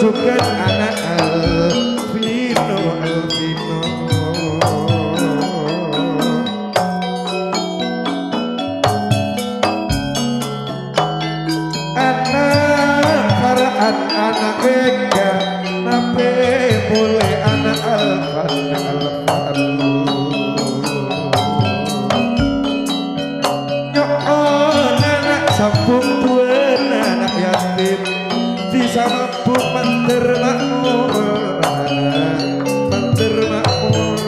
Bukan anak Alvino anak Farhan anak Ega nape boleh anak Alvan nyokon anak sambung tuan anak yatim di sama bu manter makmur manter makmur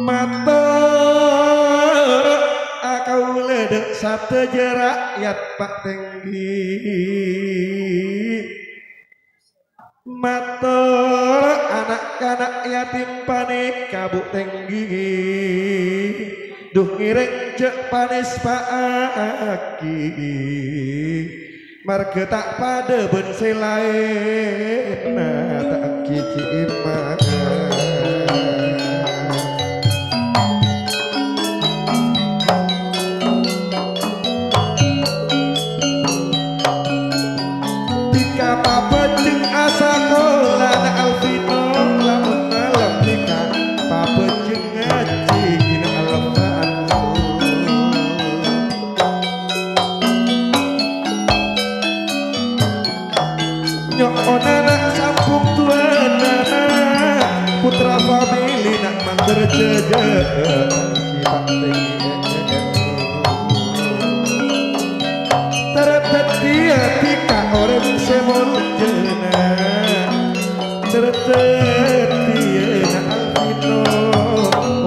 matur akau ledek sate rakyat Pak Tenggi matur anak-anak yatim panik kabuk Tenggi duh ngiring cek panis Pak Aki marga tak pada bense lain tak kici iman tika papa ceng asa kola na Alvino lamun malam tika papa ceng ngaji gina alfaan nyokon anak sambung tuan anak putra famili nak manter jejak kita tinggi terdet dia tika orang semul jena terdet dia na Alvino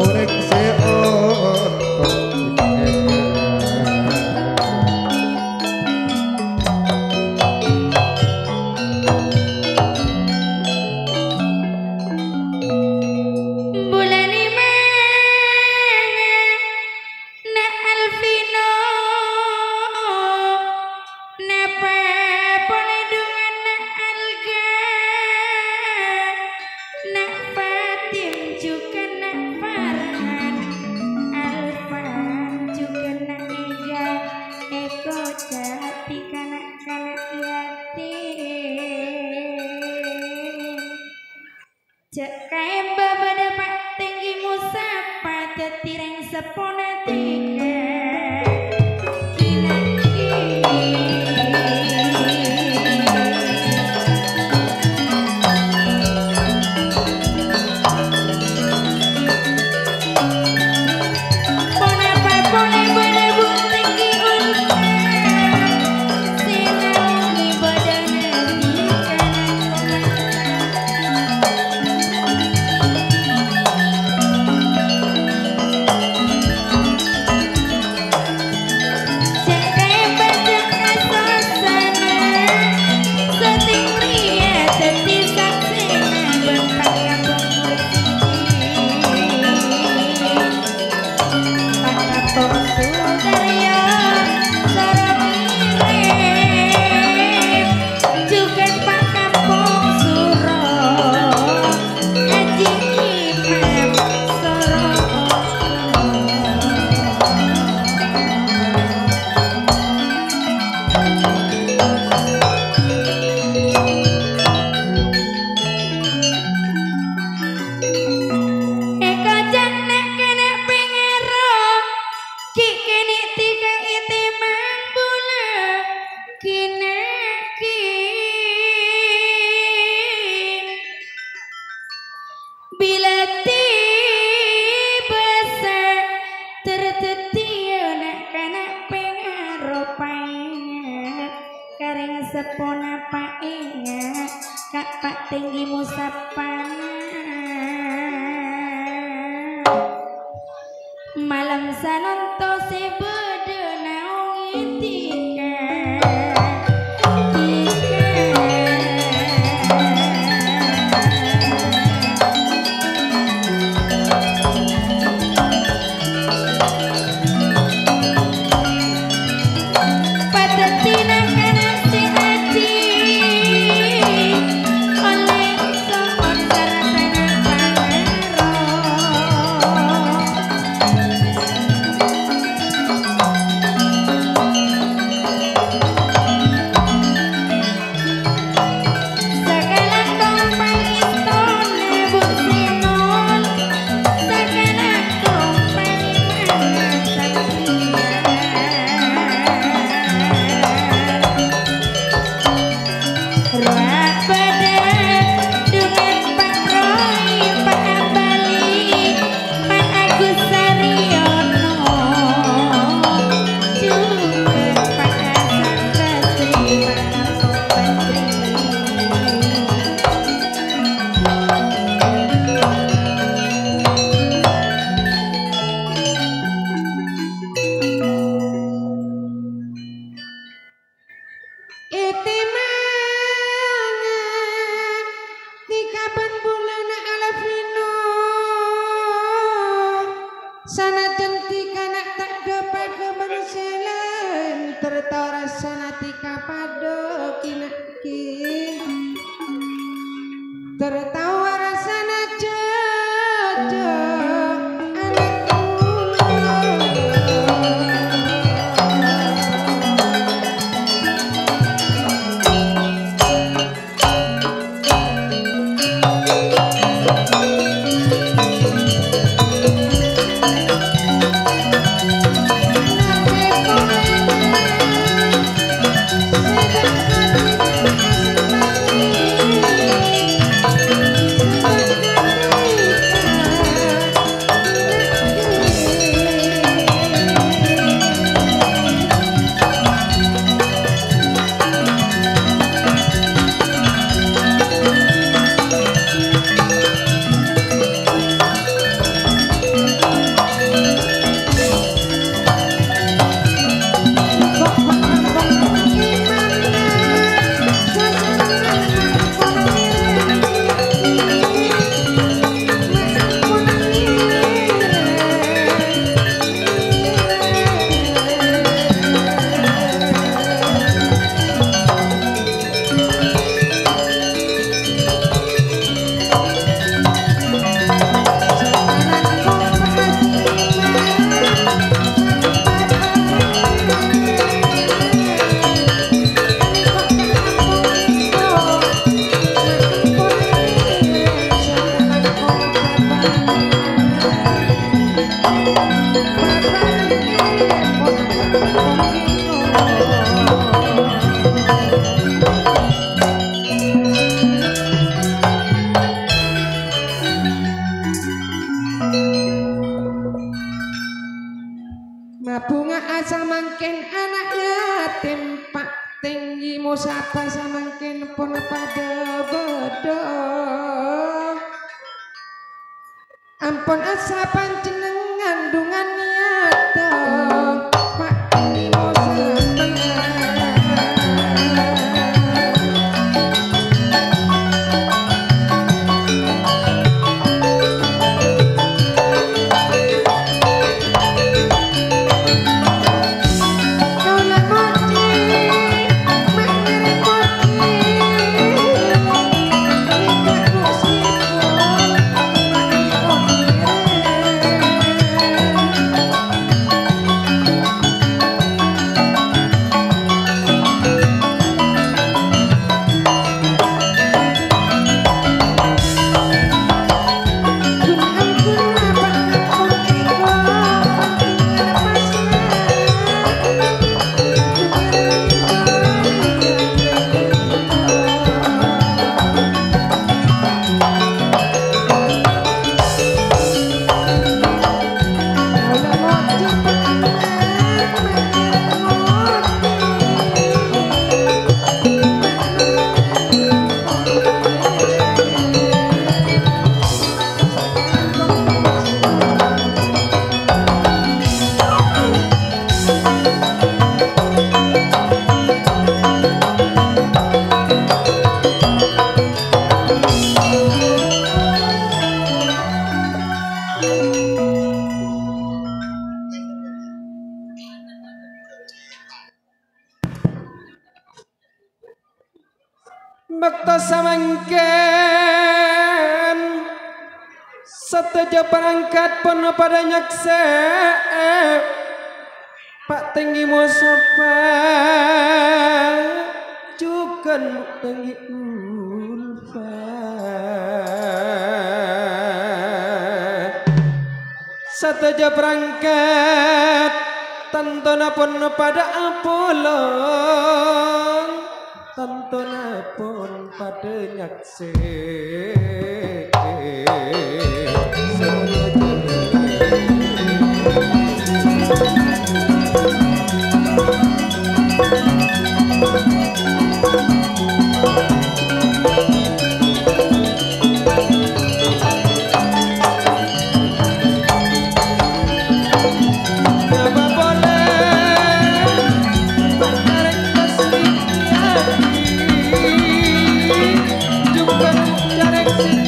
orang seon cek kae babada Pak Tenggi musapa tetireng sepona tiga sepona Pak ingat Kak Pak Tenggi musapana malam sanonto sebede naungi tika kapan bulan Alvino sana cantik anak tak dapat kebersilan tertawa sana tika pada kinaki tertawa rasana cocok bunga asa mangkin anak yatim pak tinggi musapa samangkin pun pada bodoh ampun asa panjenengan dungan niata pak tinggi musapa Bakta samangken seteja perangkat pun pada nyakse pak tinggi musapa cukan tinggi ulfa seteja perangkat tantona pun pada apolong tantona pun pada nyakse Juga jarek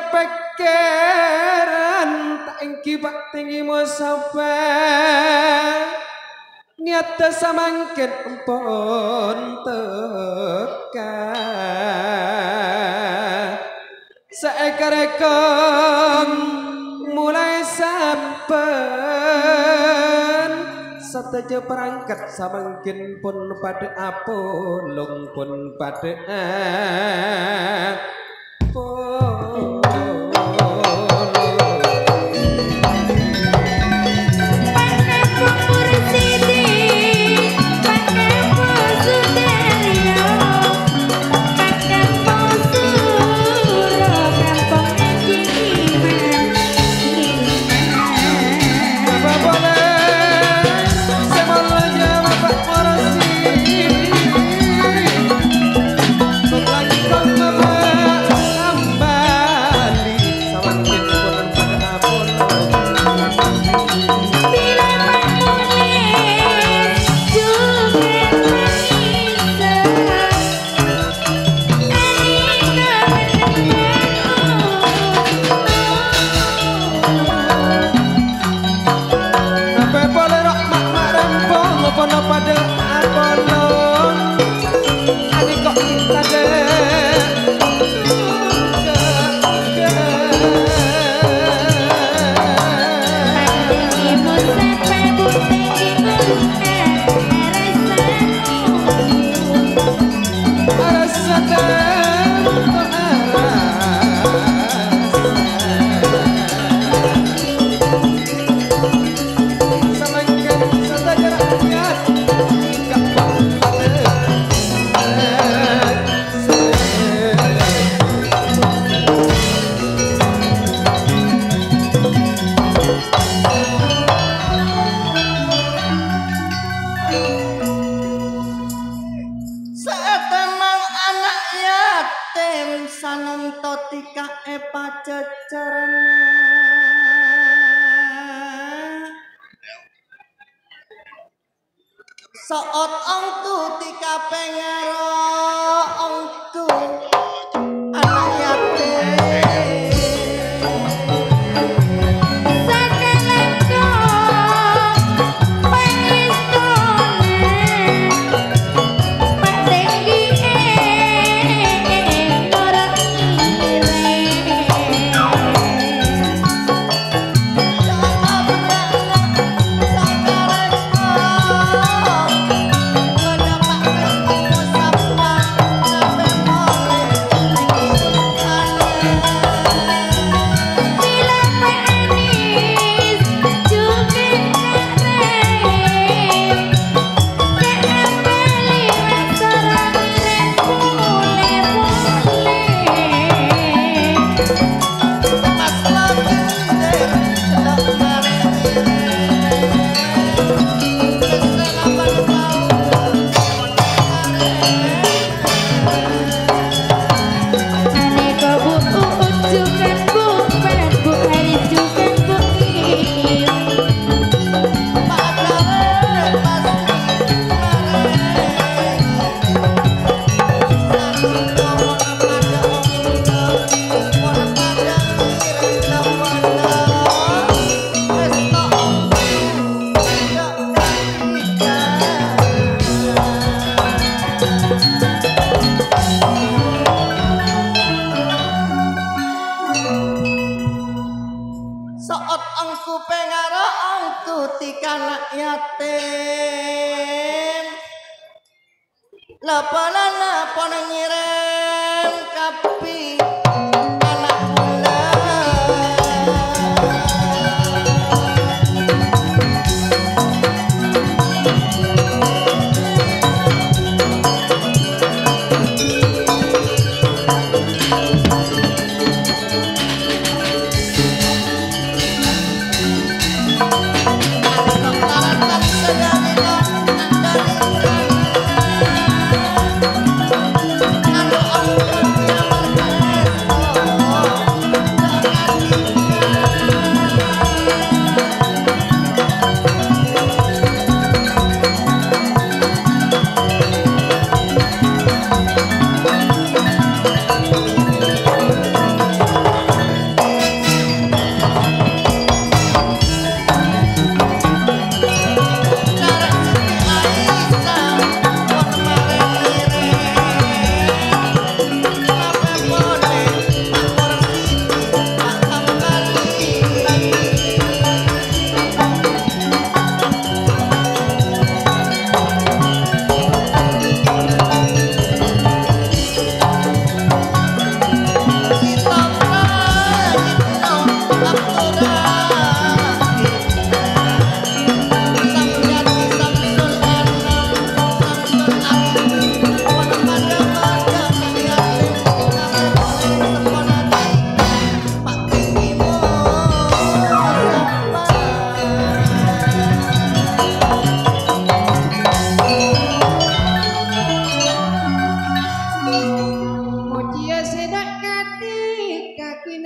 kepekeran tak engki pak tinggi musafir niat samangkin empon teka seekor mulai saben sateja perangkat samangkin pun pada apolong pun pada Soot ongku tika pengero ongku anak yatim sakelengko pangistone Pak Tenggi ora Soot ongku pengero ongku tika anak yatim lepo nyirim kapi anak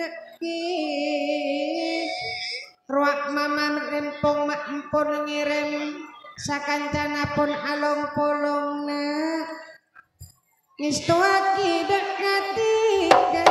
neki ruak maman rempong mak empun ngirim sakancana pun along polongna ngistuaki dekatika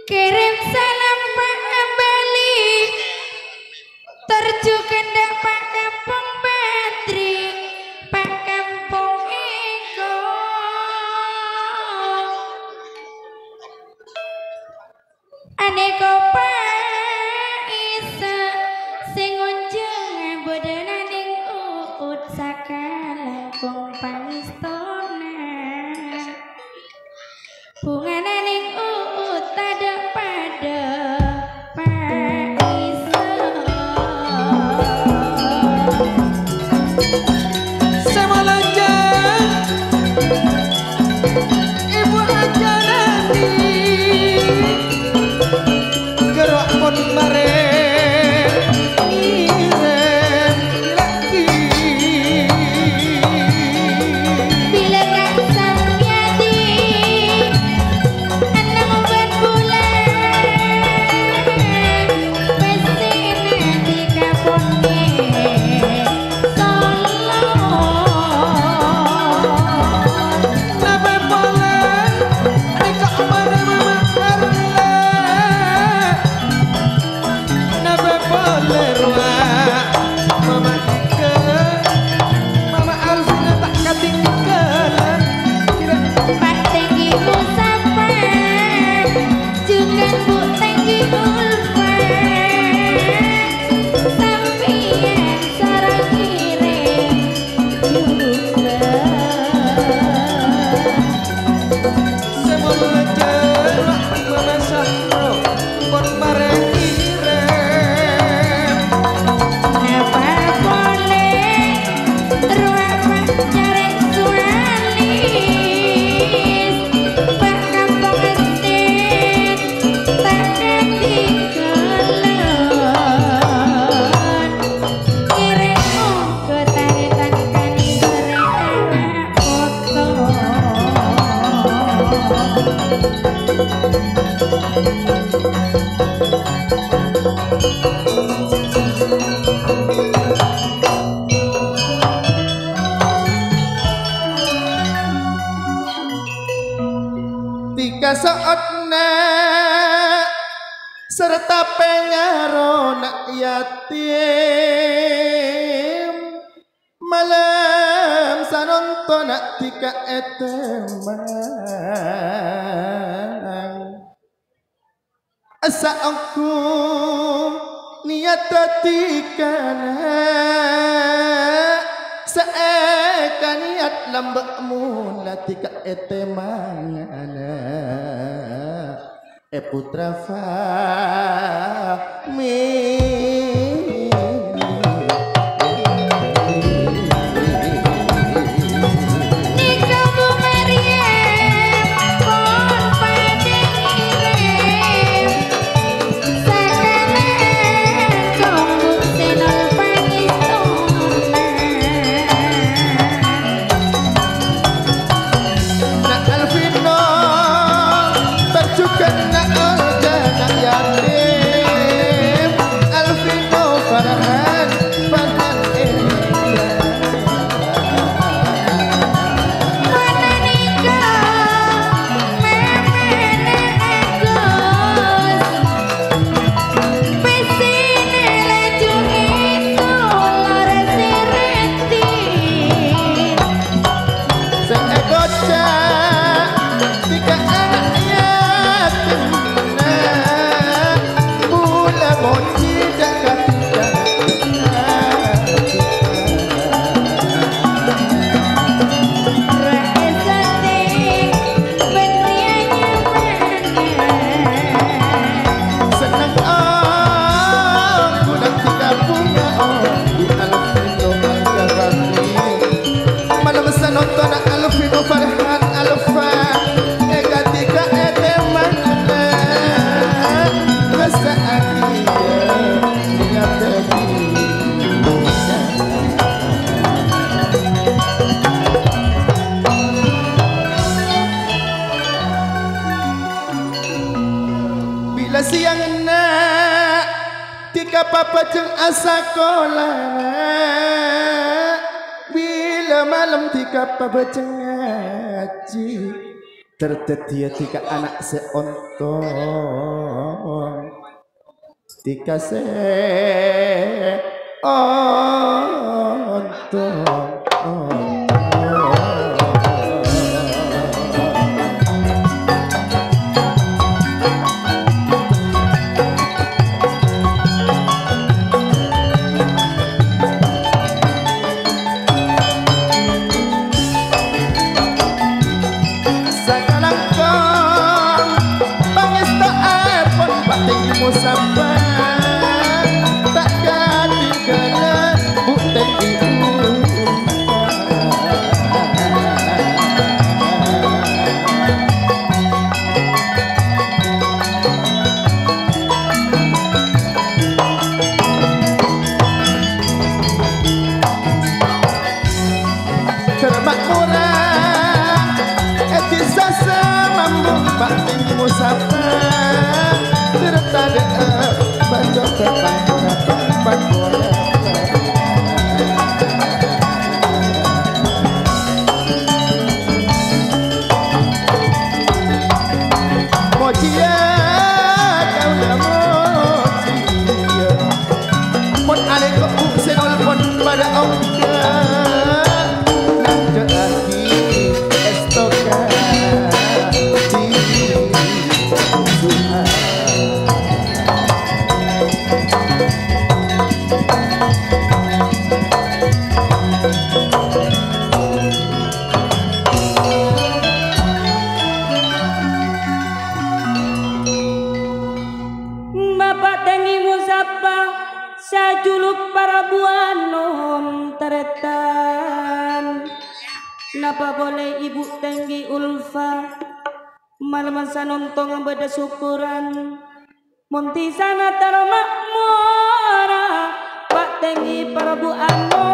Kirim salam Pak Bali terju kendak Pak Kampung Badri Pak Kampung Eko aneka Pak Isa sing unjung bodananing uut sakalangkung pangistona bungananing uut tada pada Pak Isa semalanja ibu aja nanti gerak pun mare ngirim lagi bila Kak Samyadi enam bulan pasti nanti kampungnya nabe boleh nikah mana mama karena nabe boleh ruak mama Ika mama Alvina tak ketinggalan Pak Tenggi Musafar juga Bu Tenggi Ulfa sampian sarang kirim juga semula jerak mama Sahro pun mare ngirim apa boleh ruang Pak Jarek Sualis Pak Kampung Estet tak ketinggalan kirim ke tarikan kani anak foto tiga saatna serta pengaro nak yatim malam sanonto nak tika etemang asa aku niat tikana saeka niat lambakmu natika etemangana putra Fahmi Senol papa jeung asa kolah bila malam tika papa jeung ngaji tertetia tika anak seontong tika seontong Napa boleh ibu Tenggi Ulfa malaman nonton beda syukuran munti sana taro makmura Pak Tenggi Prabu Ano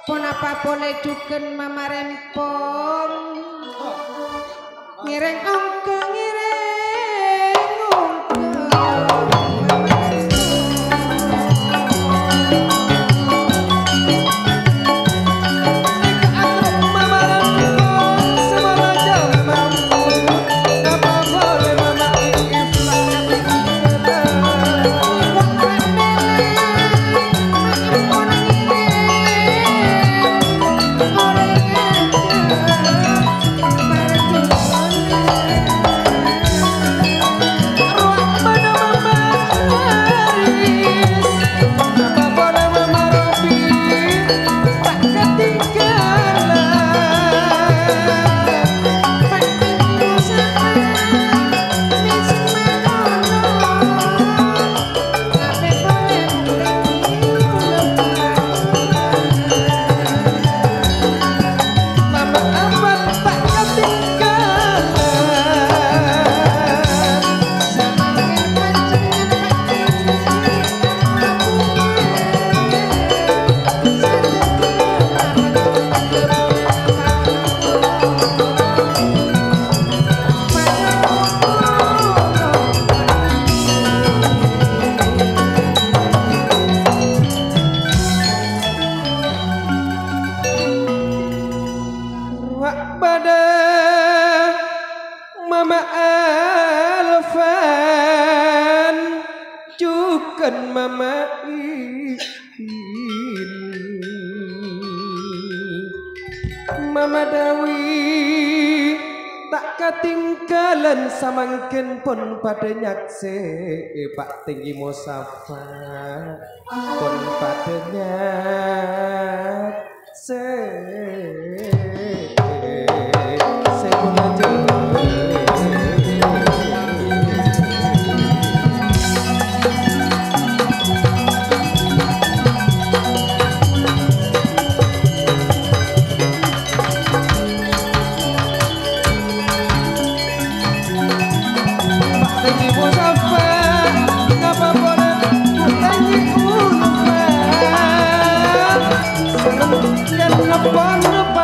Ponapa boleh duken mama rempong ngireng ongko Mama Alfan cukan Mama Mama Dawi tak ketinggalan samangken pun pada nyakse Pak Tinggi Musafa pun pada nyakse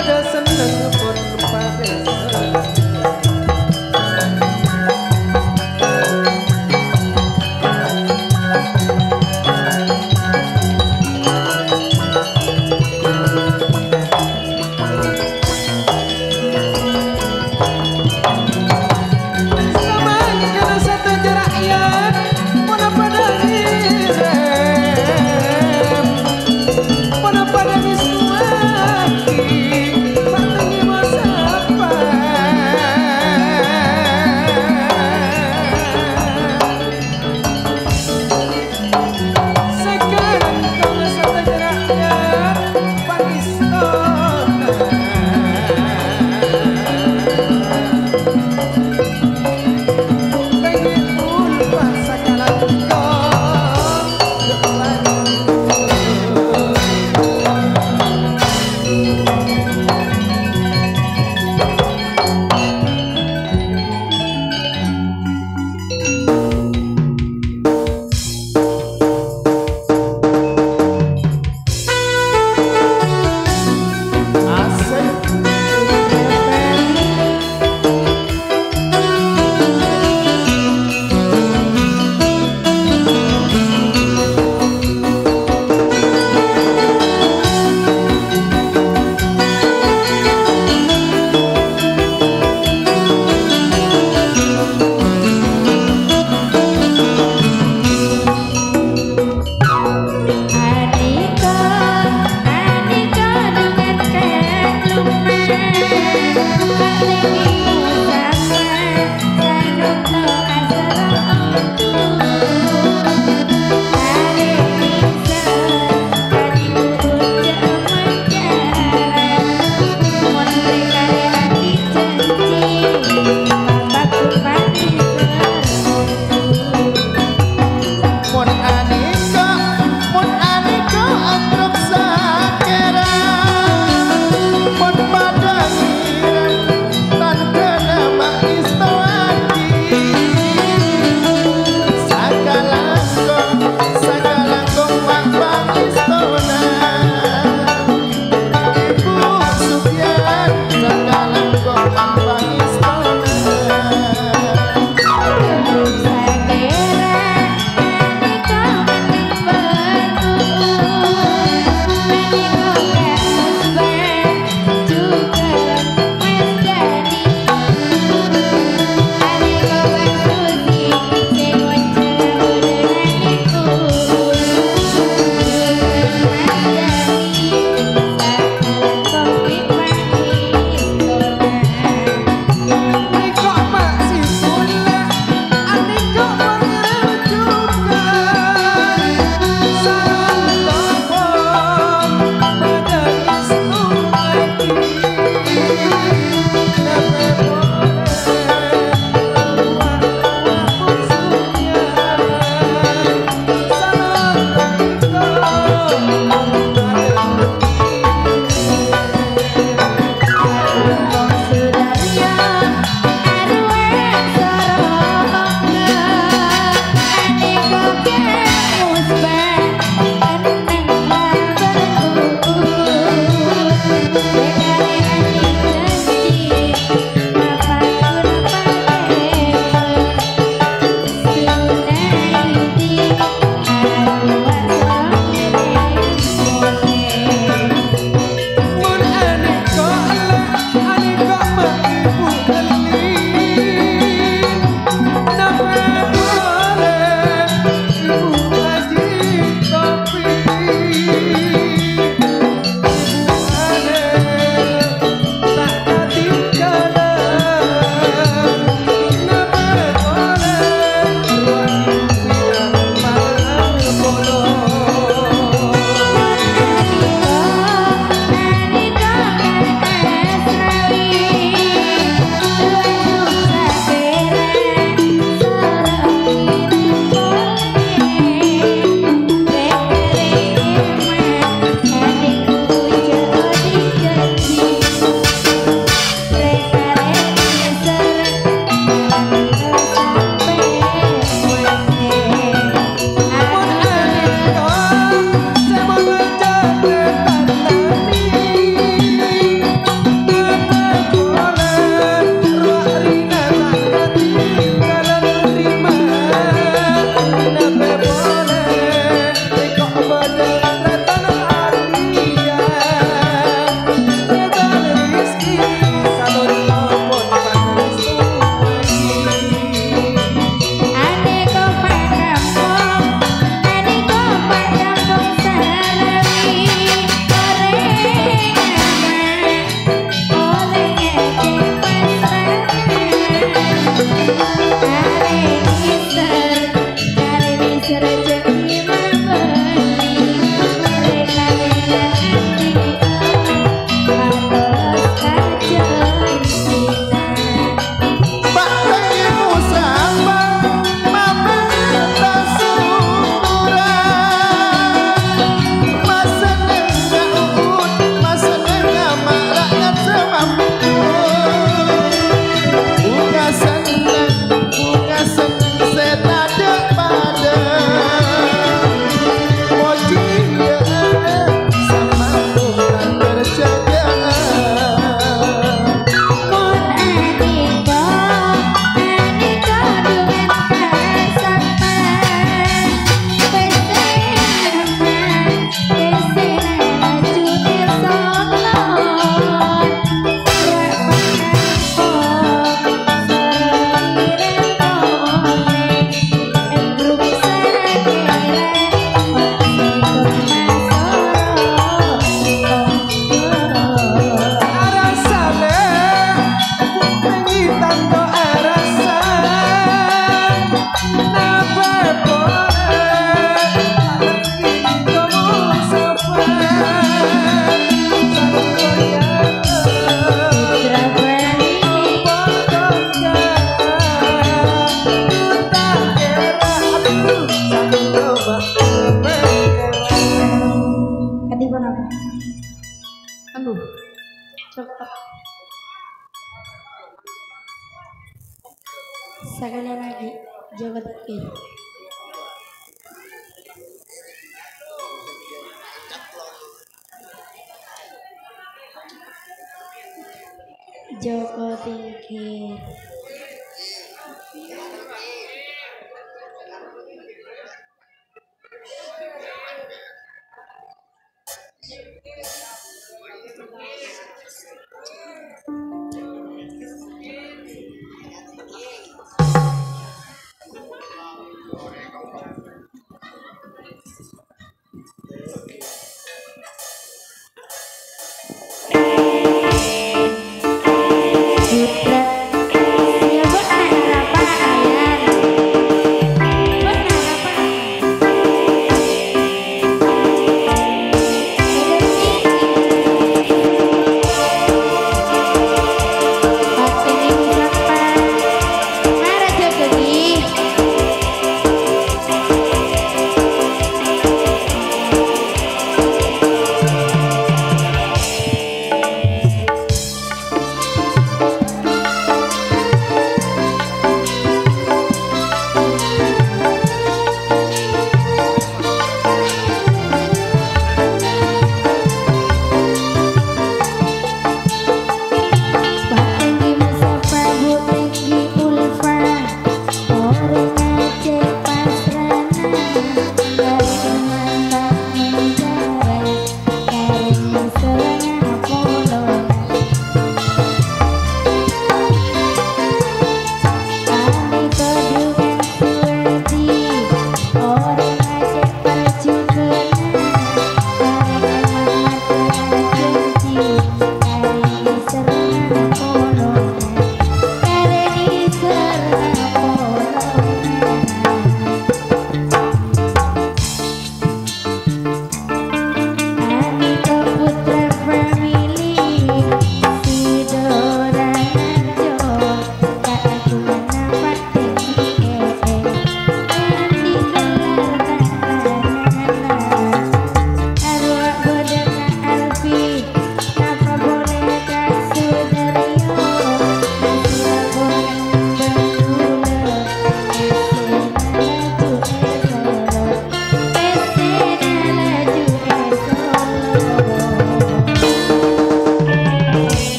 pada seneng Sekali lagi Jawa Tengah. Joko Tingkir.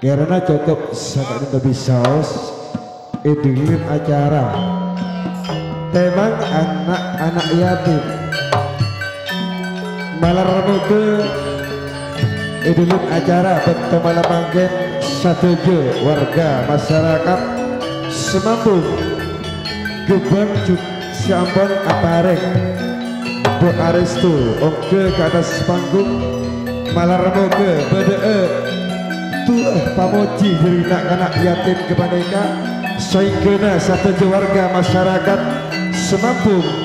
Karena cukup sangat lebih saus idulin acara temang anak-anak yatim malam remuke idulin acara betul malam manggen satuju warga masyarakat semambung Gebang Ciambon Aparek Bu Aristu oke ke atas panggung malam remuke bede pamoji dari anak-anak yatim kebaneka sehingga satu warga masyarakat Senampung